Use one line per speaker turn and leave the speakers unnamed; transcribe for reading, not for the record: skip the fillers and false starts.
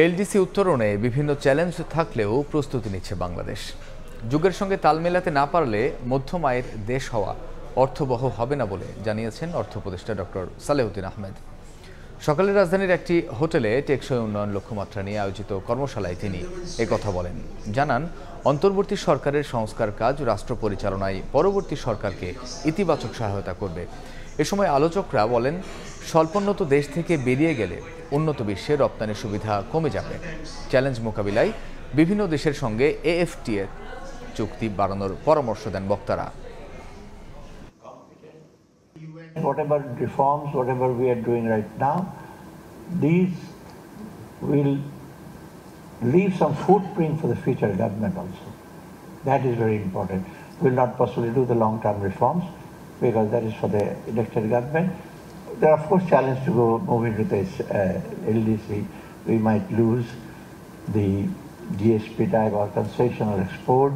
LDC উত্তরণে বিভিন্ন challenge থাকলেও প্রস্তুতি নিচ্ছে বাংলাদেশ। যুগের সঙ্গে তাল মেলাতে না পারলে মধ্যম আয়ের দেশ হওয়া অর্থবহ হবে না বলে জানিয়েছেন অর্থ উপদেষ্টা ডক্টর সালেহউদ্দিন আহমেদ। সকালে রাজধানীর একটি হোটেলে টেকসই উন্নয়ন লক্ষ্যমাত্রা নিয়ে আয়োজিত কর্মশালায় তিনি একথা বলেন। জানান, অন্তর্বর্তী সরকারের সংস্কার কাজ রাষ্ট্র পরিচালনায় পরবর্তী সরকারকে ইতিবাচক সহায়তা করবে। এ সময় আলোচকরা বলেন, স্বল্পোন্নত দেশ থেকে বেরিয়ে গেলে উন্নত বিশ্বে রপ্তানির সুবিধা কমে যাবে। চ্যালেঞ্জ মোকাবিলায় বিভিন্ন দেশের সঙ্গে এএফটিএ চুক্তি বাড়ানোর পরামর্শ দেন বক্তারা।
Whatever reforms, whatever we are doing right now, these will leave some footprint for the future government also. That is very important. We will not possibly do the long-term reforms because that is for the elected government. There are of course challenges to go move into this LDC. We might lose the GSP type or concessional export.